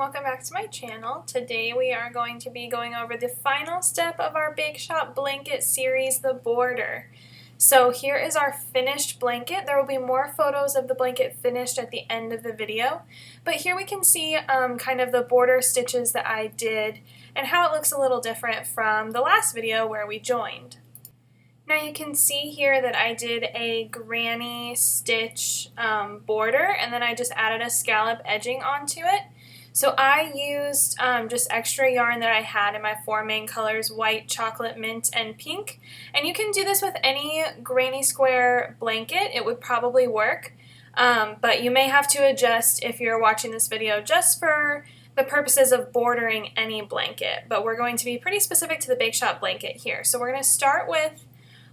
welcome back to my channel. Today we are going to be going over the final step of our Bake Shop blanket series, the border. So here is our finished blanket. There will be more photos of the blanket finished at the end of the video, but here we can see kind of the border stitches that I did and how it looks a little different from the last video where we joined. Now you can see here that I did a granny stitch border, and then I just added a scallop edging onto it. So I used just extra yarn that I had in my four main colors, white, chocolate, mint, and pink. And you can do this with any granny square blanket. It would probably work, but you may have to adjust if you're watching this video just for the purposes of bordering any blanket. But we're going to be pretty specific to the Bake Shop blanket here. So we're going to start with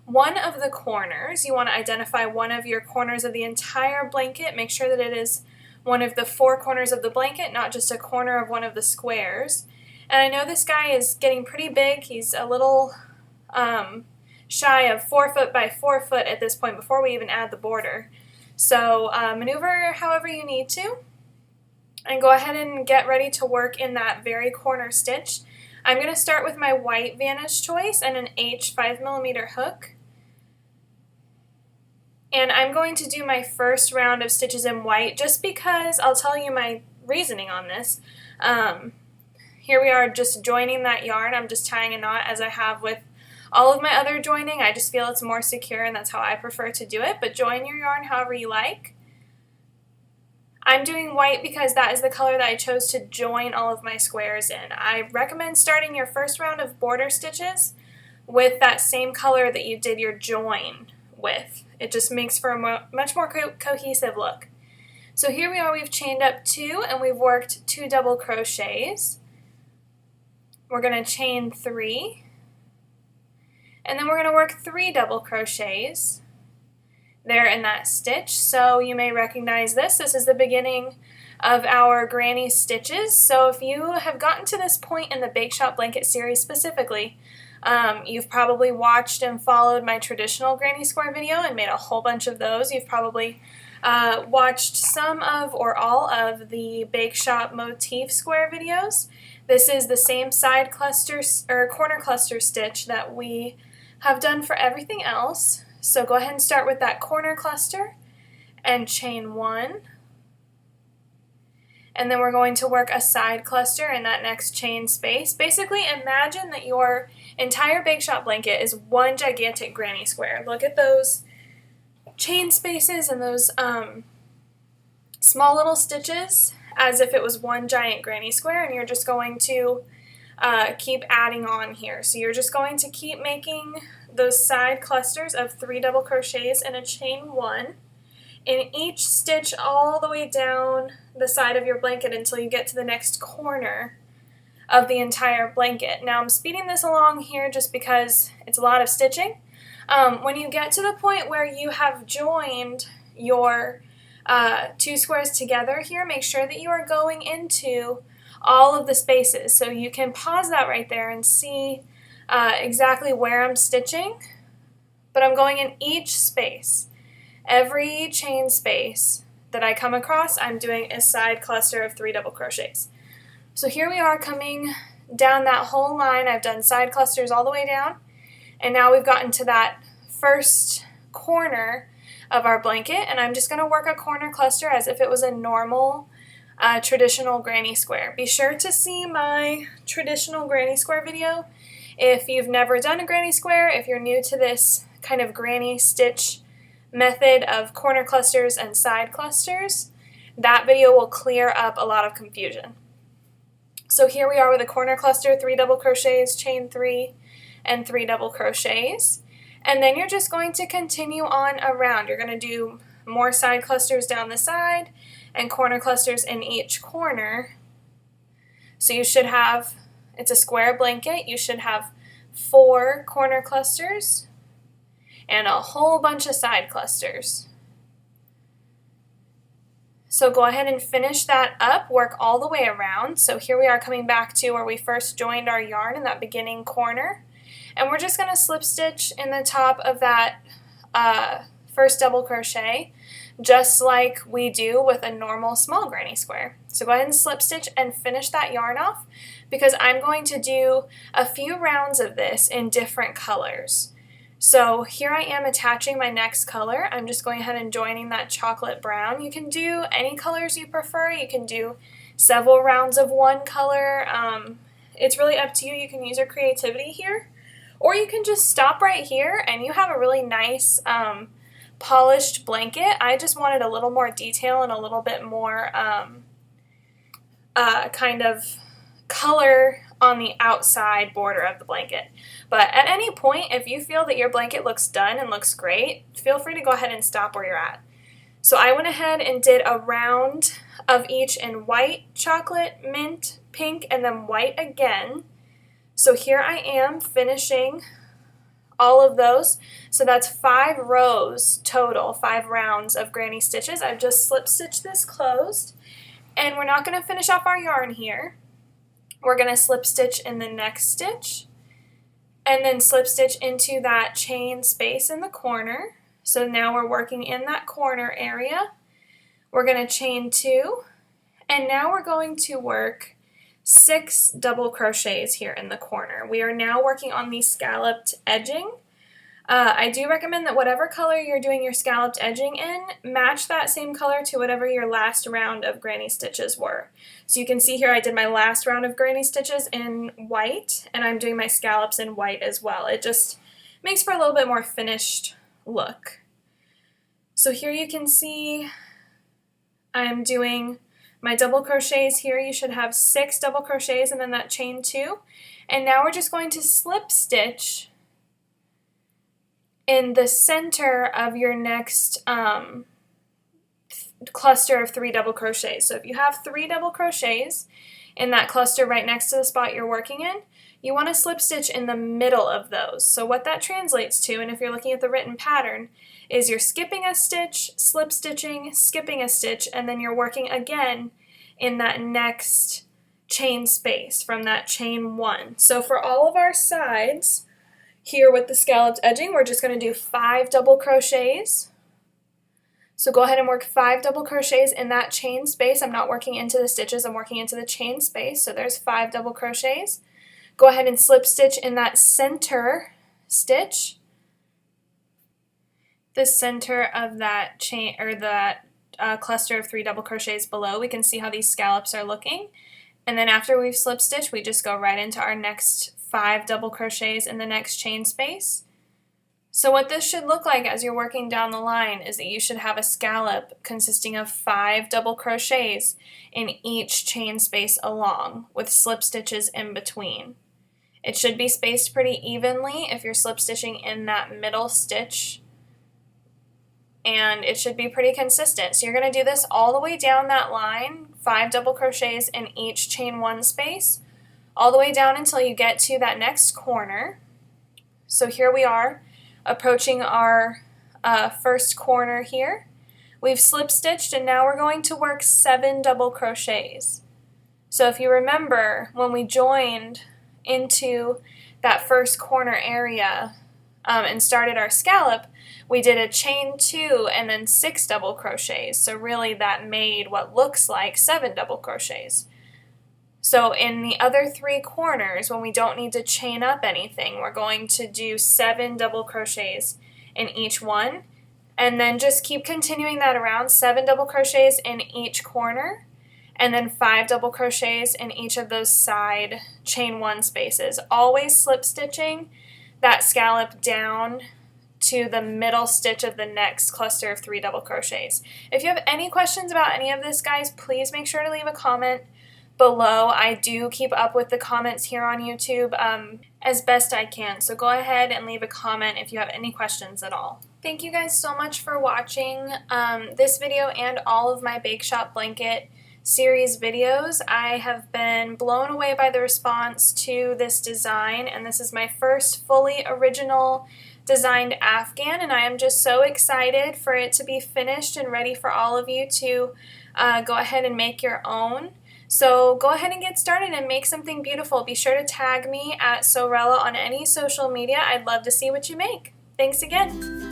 one of the corners. You want to identify one of your corners of the entire blanket. Make sure that it is one of the four corners of the blanket, not just a corner of one of the squares. And I know this guy is getting pretty big. He's a little shy of 4 foot by 4 foot at this point before we even add the border. So maneuver however you need to, and go ahead and get ready to work in that very corner stitch. I'm going to start with my white Vantage Choice and an H 5mm hook. And I'm going to do my first round of stitches in white just because I'll tell you my reasoning on this. Here we are just joining that yarn. I'm just tying a knot as I have with all of my other joining. I just feel it's more secure and that's how I prefer to do it, but join your yarn however you like. I'm doing white because that is the color that I chose to join all of my squares in. I recommend starting your first round of border stitches with that same color that you did your join with. It just makes for a much more cohesive look. So here we are, we've chained up 2 and we've worked 2 double crochets. We're going to chain 3 and then we're going to work 3 double crochets there in that stitch. So you may recognize this. This is the beginning of our granny stitches. So if you have gotten to this point in the Bake Shop blanket series specifically, you've probably watched and followed my traditional granny square video and made a whole bunch of those. You've probably watched some of or all of the Bake Shop motif square videos. This is the same side cluster or corner cluster stitch that we have done for everything else. So go ahead and start with that corner cluster and chain 1. And then we're going to work a side cluster in that next chain space. Basically, imagine that your entire Bake Shop blanket is one gigantic granny square. Look at those chain spaces and those small little stitches as if it was one giant granny square, and you're just going to keep adding on here. So you're just going to keep making those side clusters of 3 double crochets and a chain 1 in each stitch all the way down the side of your blanket until you get to the next corner of the entire blanket. Now I'm speeding this along here just because it's a lot of stitching. When you get to the point where you have joined your 2 squares together here, make sure that you are going into all of the spaces. So you can pause that right there and see exactly where I'm stitching, but I'm going in each space. Every chain space that I come across, I'm doing a side cluster of 3 double crochets. So here we are coming down that whole line. I've done side clusters all the way down, and now we've gotten to that first corner of our blanket, and I'm just going to work a corner cluster as if it was a normal traditional granny square. Be sure to see my traditional granny square video if you've never done a granny square, if you're new to this kind of granny stitch method of corner clusters and side clusters. That video will clear up a lot of confusion. So here we are with a corner cluster, 3 double crochets, chain 3, and 3 double crochets. And then you're just going to continue on around. You're going to do more side clusters down the side and corner clusters in each corner. So you should have, it's a square blanket, you should have 4 corner clusters and a whole bunch of side clusters. So go ahead and finish that up, work all the way around. So here we are coming back to where we first joined our yarn in that beginning corner. And we're just going to slip stitch in the top of that first double crochet, just like we do with a normal small granny square. So go ahead and slip stitch and finish that yarn off, because I'm going to do a few rounds of this in different colors. So here I am attaching my next color. I'm just going ahead and joining that chocolate brown. You can do any colors you prefer. You can do several rounds of one color. It's really up to you. You can use your creativity here, or you can just stop right here and you have a really nice polished blanket. I just wanted a little more detail and a little bit more kind of color on the outside border of the blanket. But at any point, if you feel that your blanket looks done and looks great, feel free to go ahead and stop where you're at. So I went ahead and did a round of each in white, chocolate, mint, pink, and then white again. So here I am finishing all of those. So that's 5 rows total, 5 rounds of granny stitches. I've just slip stitched this closed. And we're not going to finish off our yarn here. We're going to slip stitch in the next stitch and then slip stitch into that chain space in the corner. So now we're working in that corner area. We're going to chain 2, and now we're going to work 6 double crochets here in the corner. We are now working on the scalloped edging. I do recommend that whatever color you're doing your scalloped edging in, match that same color to whatever your last round of granny stitches were. So you can see here I did my last round of granny stitches in white, and I'm doing my scallops in white as well. It just makes for a little bit more finished look. So here you can see I'm doing my double crochets here. You should have 6 double crochets and then that chain 2. And now we're just going to slip stitch in the center of your next cluster of 3 double crochets. So if you have 3 double crochets in that cluster right next to the spot you're working in, you want to slip stitch in the middle of those. So what that translates to, and if you're looking at the written pattern, is you're skipping a stitch, slip stitching, skipping a stitch, and then you're working again in that next chain space from that chain 1. So for all of our sides here with the scalloped edging, we're just going to do 5 double crochets. So go ahead and work 5 double crochets in that chain space. I'm not working into the stitches, I'm working into the chain space. So there's 5 double crochets. Go ahead and slip stitch in that center stitch, the center of that chain or that cluster of 3 double crochets below. We can see how these scallops are looking. And then after we've slip stitched, we just go right into our next 5 double crochets in the next chain space. So what this should look like as you're working down the line is that you should have a scallop consisting of 5 double crochets in each chain space along with slip stitches in between. It should be spaced pretty evenly if you're slip stitching in that middle stitch, and it should be pretty consistent. So you're going to do this all the way down that line, 5 double crochets in each chain 1 space, all the way down until you get to that next corner. So here we are approaching our first corner here. We've slip stitched, and now we're going to work 7 double crochets. So if you remember, when we joined into that first corner area and started our scallop, we did a chain 2 and then 6 double crochets. So really that made what looks like 7 double crochets. So in the other 3 corners, when we don't need to chain up anything, we're going to do 7 double crochets in each one, and then just keep continuing that around, 7 double crochets in each corner, and then 5 double crochets in each of those side chain 1 spaces. Always slip stitching that scallop down to the middle stitch of the next cluster of 3 double crochets. If you have any questions about any of this, guys, please make sure to leave a comment below. I do keep up with the comments here on YouTube as best I can, so go ahead and leave a comment if you have any questions at all. Thank you guys so much for watching this video and all of my Bake Shop Blanket series videos. I have been blown away by the response to this design, and this is my first fully original designed Afghan, and I am just so excited for it to be finished and ready for all of you to go ahead and make your own. So go ahead and get started and make something beautiful. Be sure to tag me at Sewrella on any social media. I'd love to see what you make. Thanks again.